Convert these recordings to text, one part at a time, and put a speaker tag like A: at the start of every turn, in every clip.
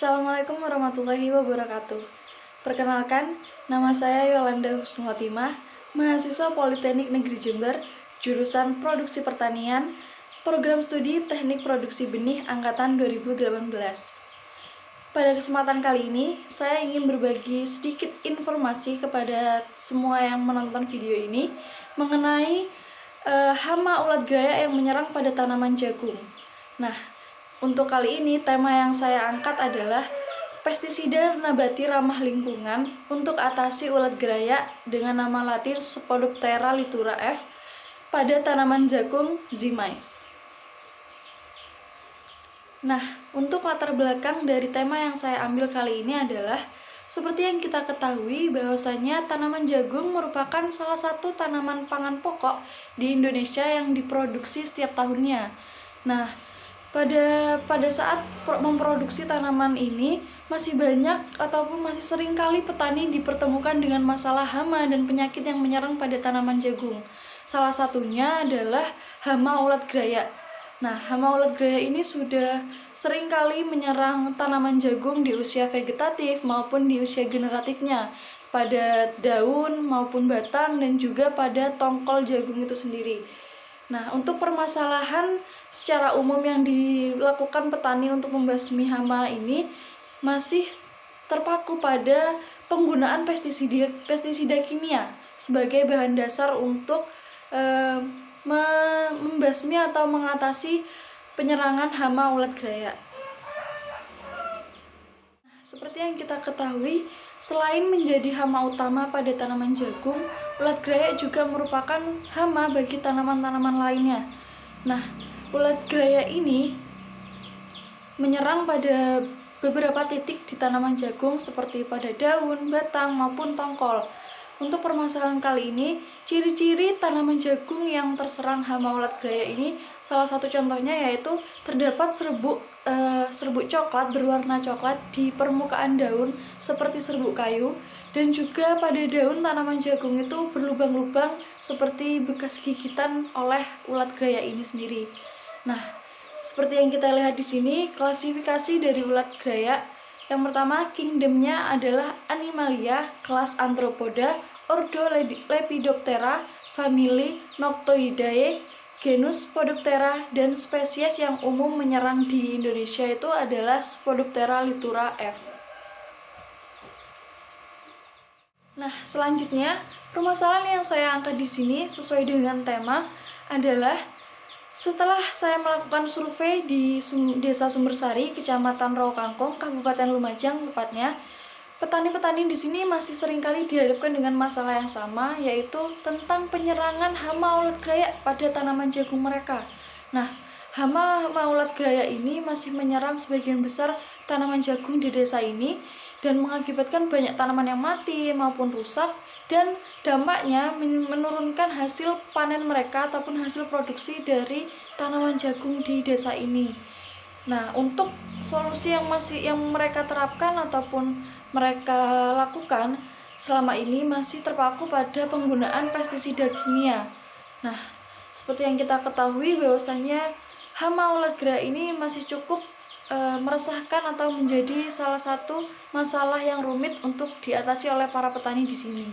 A: Assalamualaikum warahmatullahi wabarakatuh. Perkenalkan, nama saya Yolanda Husnuhotimah, mahasiswa Politeknik Negeri Jember, jurusan Produksi Pertanian, Program Studi Teknik Produksi Benih Angkatan 2018. Pada kesempatan kali ini, saya ingin berbagi sedikit informasi kepada semua yang menonton video ini mengenai hama ulat graya yang menyerang pada tanaman jagung. Nah, untuk kali ini tema yang saya angkat adalah pestisida nabati ramah lingkungan untuk atasi ulat graya dengan nama latin Spodoptera litura F pada tanaman jagung Zymais. Nah, untuk latar belakang dari tema yang saya ambil kali ini adalah seperti yang kita ketahui bahwasanya tanaman jagung merupakan salah satu tanaman pangan pokok di Indonesia yang diproduksi setiap tahunnya. Nah, pada saat memproduksi tanaman ini masih banyak ataupun masih sering kali petani dipertemukan dengan masalah hama dan penyakit yang menyerang pada tanaman jagung. Salah satunya adalah hama ulat graya. Nah, hama ulat graya ini sudah sering kali menyerang tanaman jagung di usia vegetatif maupun di usia generatifnya, pada daun maupun batang dan juga pada tongkol jagung itu sendiri. Nah, untuk permasalahan secara umum yang dilakukan petani untuk membasmi hama ini masih terpaku pada penggunaan pestisida kimia sebagai bahan dasar untuk membasmi atau mengatasi penyerangan hama ulat graya. Seperti yang kita ketahui, selain menjadi hama utama pada tanaman jagung, ulat graya juga merupakan hama bagi tanaman-tanaman lainnya. Nah, ulat graya ini menyerang pada beberapa titik di tanaman jagung seperti pada daun, batang, maupun tongkol. Untuk permasalahan kali ini, ciri-ciri tanaman jagung yang terserang hama ulat graya ini salah satu contohnya yaitu terdapat serbuk coklat berwarna coklat di permukaan daun seperti serbuk kayu, dan juga pada daun tanaman jagung itu berlubang-lubang seperti bekas gigitan oleh ulat graya ini sendiri. Nah, seperti yang kita lihat di sini, klasifikasi dari ulat graya yang pertama, kingdomnya adalah Animalia, kelas Arthropoda, ordo Lepidoptera, famili Noctoidae, genus Spodoptera, dan spesies yang umum menyerang di Indonesia itu adalah Spodoptera litura F. Nah, selanjutnya, permasalahan yang saya angkat di sini sesuai dengan tema adalah setelah saya melakukan survei di Desa Sumbersari, Kecamatan Rawakangkung, Kabupaten Lumajang tepatnya, petani-petani di sini masih seringkali dihadapkan dengan masalah yang sama, yaitu tentang penyerangan hama ulat graya pada tanaman jagung mereka. Nah, hama ulat graya ini masih menyerang sebagian besar tanaman jagung di desa ini dan mengakibatkan banyak tanaman yang mati maupun rusak, dan dampaknya menurunkan hasil panen mereka ataupun hasil produksi dari tanaman jagung di desa ini. Nah, untuk solusi yang mereka terapkan ataupun mereka lakukan selama ini masih terpaku pada penggunaan pestisida kimia. Nah, seperti yang kita ketahui bahwasanya hama ulat graya ini masih cukup meresahkan atau menjadi salah satu masalah yang rumit untuk diatasi oleh para petani di sini.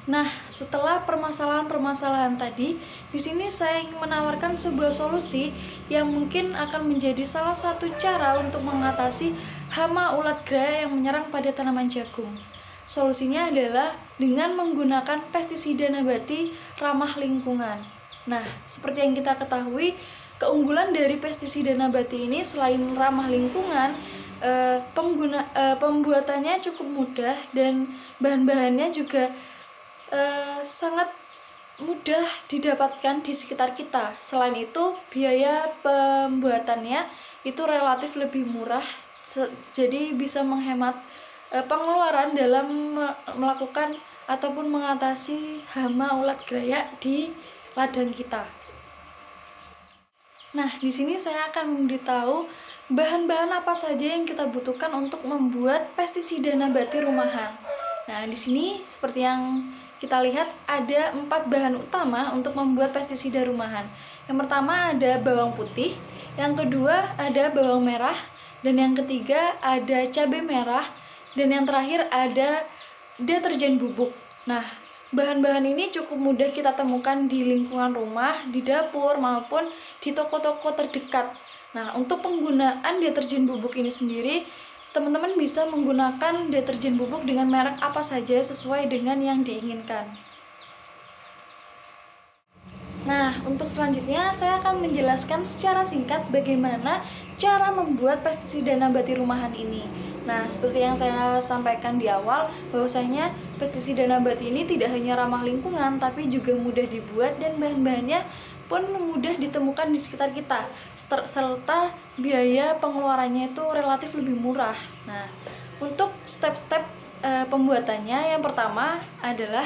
A: Nah, setelah permasalahan-permasalahan tadi, di sini saya ingin menawarkan sebuah solusi yang mungkin akan menjadi salah satu cara untuk mengatasi hama ulat graya yang menyerang pada tanaman jagung. Solusinya adalah dengan menggunakan pestisida nabati ramah lingkungan. Nah, seperti yang kita ketahui, keunggulan dari pestisida nabati ini selain ramah lingkungan, pembuatannya cukup mudah dan bahan-bahannya juga sangat mudah didapatkan di sekitar kita. Selain itu, biaya pembuatannya itu relatif lebih murah, jadi bisa menghemat pengeluaran dalam melakukan ataupun mengatasi hama ulat graya di ladang kita. Nah, di sini saya akan memberitahu bahan-bahan apa saja yang kita butuhkan untuk membuat pestisida nabati rumahan. Nah, di sini seperti yang kita lihat ada 4 bahan utama untuk membuat pestisida rumahan. Yang pertama ada bawang putih, Yang kedua ada bawang merah, dan yang ketiga ada cabai merah, dan yang terakhir ada deterjen bubuk. Nah, bahan-bahan ini cukup mudah kita temukan di lingkungan rumah, di dapur, maupun di toko-toko terdekat. Nah, untuk penggunaan deterjen bubuk ini sendiri, teman-teman bisa menggunakan deterjen bubuk dengan merek apa saja sesuai dengan yang diinginkan. Nah, untuk selanjutnya saya akan menjelaskan secara singkat bagaimana cara membuat pestisida nabati rumahan ini. Nah, seperti yang saya sampaikan di awal, bahwasanya pestisida nabati ini tidak hanya ramah lingkungan, tapi juga mudah dibuat dan bahan-bahannya pun mudah ditemukan di sekitar kita, serta biaya pengeluarannya itu relatif lebih murah. Nah, untuk step-step pembuatannya, yang pertama adalah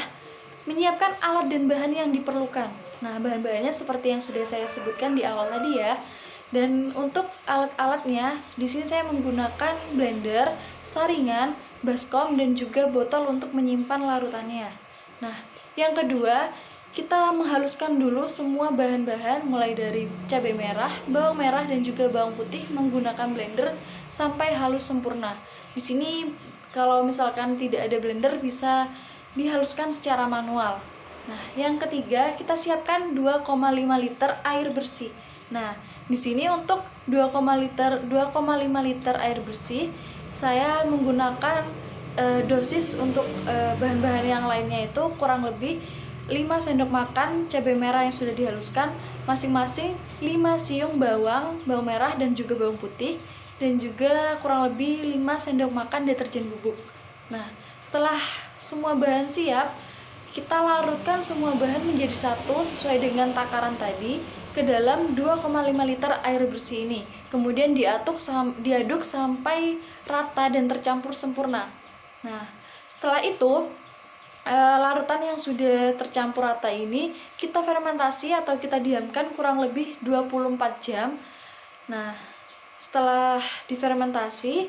A: menyiapkan alat dan bahan yang diperlukan. Nah, bahan-bahannya seperti yang sudah saya sebutkan di awal tadi ya. Dan untuk alat-alatnya, di sini saya menggunakan blender, saringan, baskom, dan juga botol untuk menyimpan larutannya. Nah, yang kedua, kita menghaluskan dulu semua bahan-bahan mulai dari cabai merah, bawang merah, dan juga bawang putih menggunakan blender sampai halus sempurna. Di sini kalau misalkan tidak ada blender bisa dihaluskan secara manual. Nah, yang ketiga, kita siapkan 2,5 liter air bersih. Nah, di sini untuk 2,5 liter air bersih, saya menggunakan dosis untuk bahan-bahan yang lainnya itu kurang lebih 5 sendok makan cabai merah yang sudah dihaluskan, masing-masing 5 siung bawang merah dan juga bawang putih, dan juga kurang lebih 5 sendok makan deterjen bubuk. Nah, setelah semua bahan siap, kita larutkan semua bahan menjadi satu sesuai dengan takaran tadi ke dalam 2,5 liter air bersih ini. Kemudian diaduk sampai rata dan tercampur sempurna. Nah, setelah itu larutan yang sudah tercampur rata ini kita fermentasi atau kita diamkan kurang lebih 24 jam. Nah, setelah difermentasi,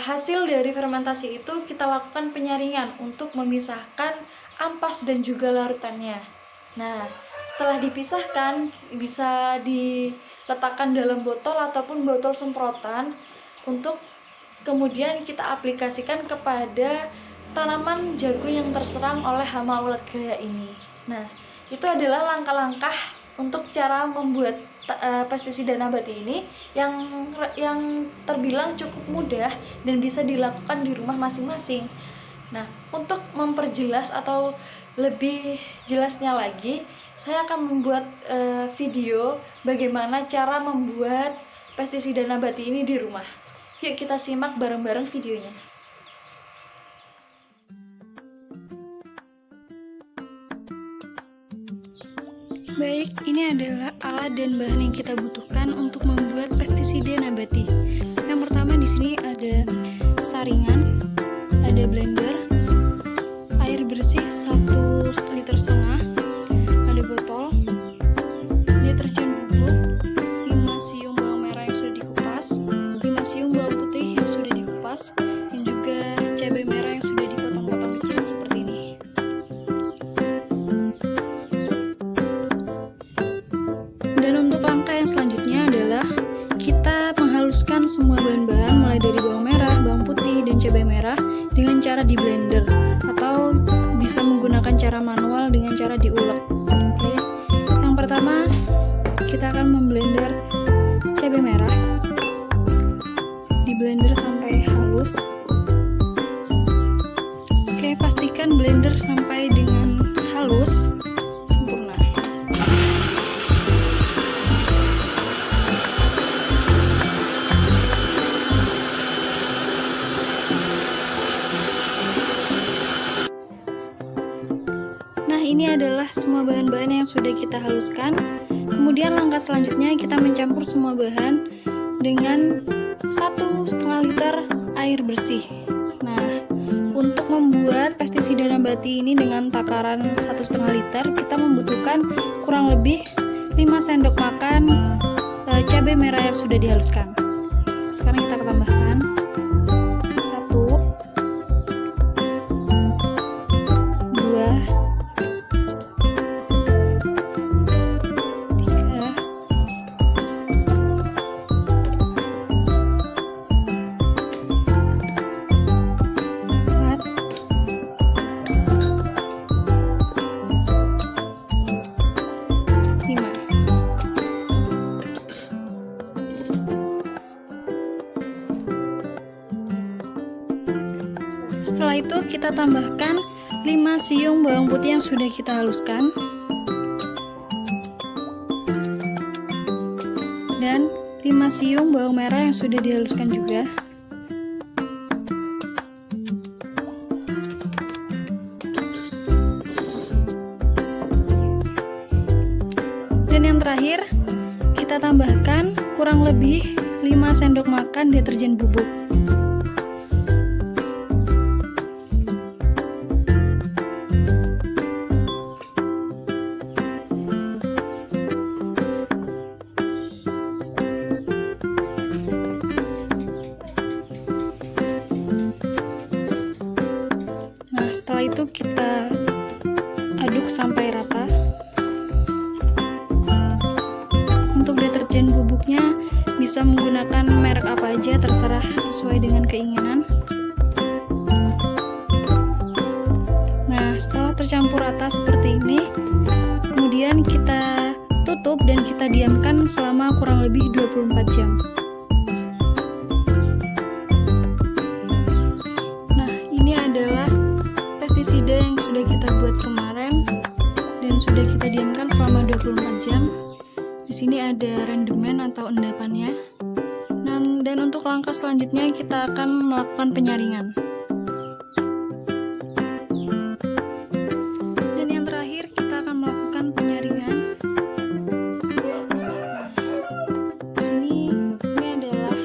A: hasil dari fermentasi itu kita lakukan penyaringan untuk memisahkan ampas dan juga larutannya. Nah, setelah dipisahkan bisa diletakkan dalam botol ataupun botol semprotan untuk kemudian kita aplikasikan kepada tanaman jagung yang terserang oleh hama ulat gaya ini. Nah, itu adalah langkah-langkah untuk cara membuat pestisida nabati ini yang terbilang cukup mudah dan bisa dilakukan di rumah masing-masing. Nah, untuk memperjelas atau lebih jelasnya lagi, saya akan membuat video bagaimana cara membuat pestisida nabati ini di rumah. Yuk kita simak bareng-bareng videonya. Baik, ini adalah alat dan bahan yang kita butuhkan untuk membuat pestisida nabati. Yang pertama di sini ada saringan, ada blender, air bersih 1,5 liter, ada botol, deterjen bubuk, 5 siung bawang merah yang sudah dikupas, 5 siung bawang putih yang sudah dikupas, dan juga cabai merah yang sudah dipotong-potong kecil seperti ini. Dan untuk langkah yang selanjutnya adalah kita menghaluskan semua bahan-bahan mulai dari bawang merah, bawang putih, dan cabai merah dengan cara di blender atau bisa menggunakan cara manual dengan cara diulek. Oke. Yang pertama kita akan memblender cabai merah, di blender sampai halus. Oke, pastikan blender sampai dengan halus sempurna. Nah, ini adalah semua bahan-bahan yang sudah kita haluskan. Kemudian langkah selanjutnya kita mencampur semua bahan dengan 1,5 liter air bersih. Nah, untuk membuat pestisida nabati ini dengan takaran 1,5 liter, kita membutuhkan kurang lebih 5 sendok makan cabai merah yang sudah dihaluskan. Sekarang kita tambahkan 1, 2, 3, 4, setelah itu kita tambahkan 5 siung bawang putih yang sudah kita haluskan dan 5 siung bawang merah yang sudah dihaluskan juga. Dan yang terakhir, kita tambahkan kurang lebih 5 sendok makan deterjen bubuk. Nah, setelah itu kita aduk sampai rata. Untuk deterjen bubuknya bisa menggunakan merek apa aja, terserah sesuai dengan keinginan. Nah, setelah tercampur rata seperti ini, kemudian kita tutup dan kita diamkan selama kurang lebih 24 jam. Nah, ini adalah pestisida yang sudah kita buat kemarin dan sudah kita diamkan selama 24 jam. Di sini ada rendemen atau endapannya. Dan untuk langkah selanjutnya kita akan melakukan penyaringan. Dan yang terakhir kita akan melakukan penyaringan. Di sini ini adalah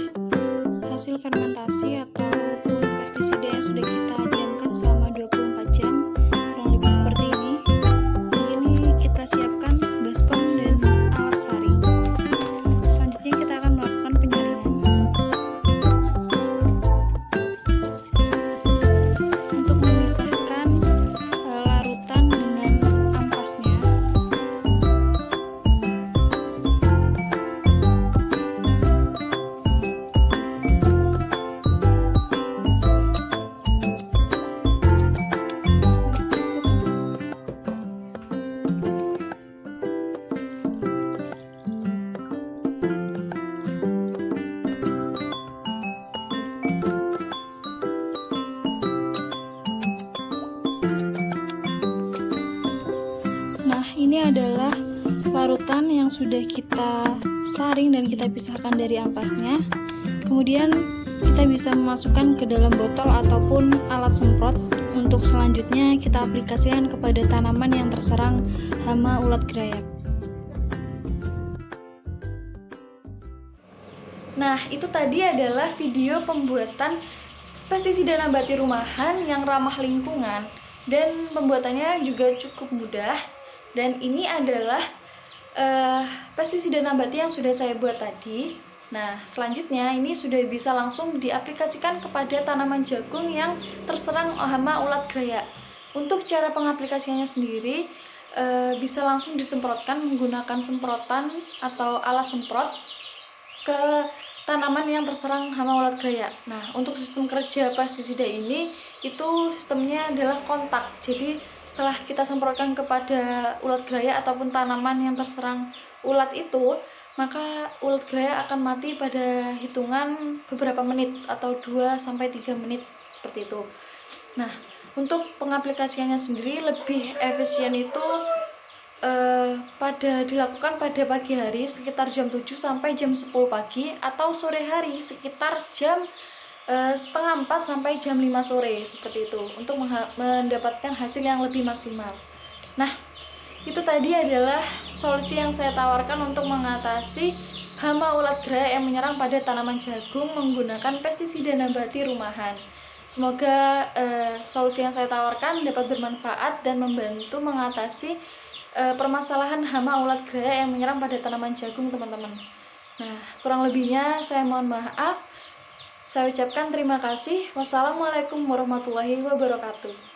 A: hasil fermentasi atau pestisida yang sudah kita diamkan selama 24 jam, kurang lebih seperti ini. Ini kita siapkan baskom dan alat saring. Selanjutnya kita akan melakukan penyaringan. Untuk memisahkan larutan dengan ampasnya. Nah, ini adalah larutan yang sudah kita saring dan kita pisahkan dari ampasnya. Kemudian kita bisa memasukkan ke dalam botol ataupun alat semprot. Untuk selanjutnya kita aplikasikan kepada tanaman yang terserang hama ulat gerayak. Nah, itu tadi adalah video pembuatan pestisida nabati rumahan yang ramah lingkungan, dan pembuatannya juga cukup mudah. Dan ini adalah pestisida nabati yang sudah saya buat tadi. Nah, selanjutnya ini sudah bisa langsung diaplikasikan kepada tanaman jagung yang terserang hama ulat gerayak. Untuk cara pengaplikasiannya sendiri, bisa langsung disemprotkan menggunakan semprotan atau alat semprot ke tanaman yang terserang hama ulat gerayak. Nah, untuk sistem kerja pestisida ini itu sistemnya adalah kontak. Jadi setelah kita semprotkan kepada ulat gerayak ataupun tanaman yang terserang ulat itu, maka ulat gerayak akan mati pada hitungan beberapa menit atau 2-3 menit seperti itu. Nah, untuk pengaplikasiannya sendiri lebih efisien itu dilakukan pada pagi hari sekitar jam 7 sampai jam 10 pagi, atau sore hari sekitar jam 3:30 sampai jam 5 sore seperti itu, untuk mendapatkan hasil yang lebih maksimal. Nah, itu tadi adalah solusi yang saya tawarkan untuk mengatasi hama ulat gerayak yang menyerang pada tanaman jagung menggunakan pestisida nabati rumahan. Semoga solusi yang saya tawarkan dapat bermanfaat dan membantu mengatasi permasalahan hama ulat gerayak yang menyerang pada tanaman jagung, teman-teman. Nah, kurang lebihnya saya mohon maaf. Saya ucapkan terima kasih. Wassalamualaikum warahmatullahi wabarakatuh.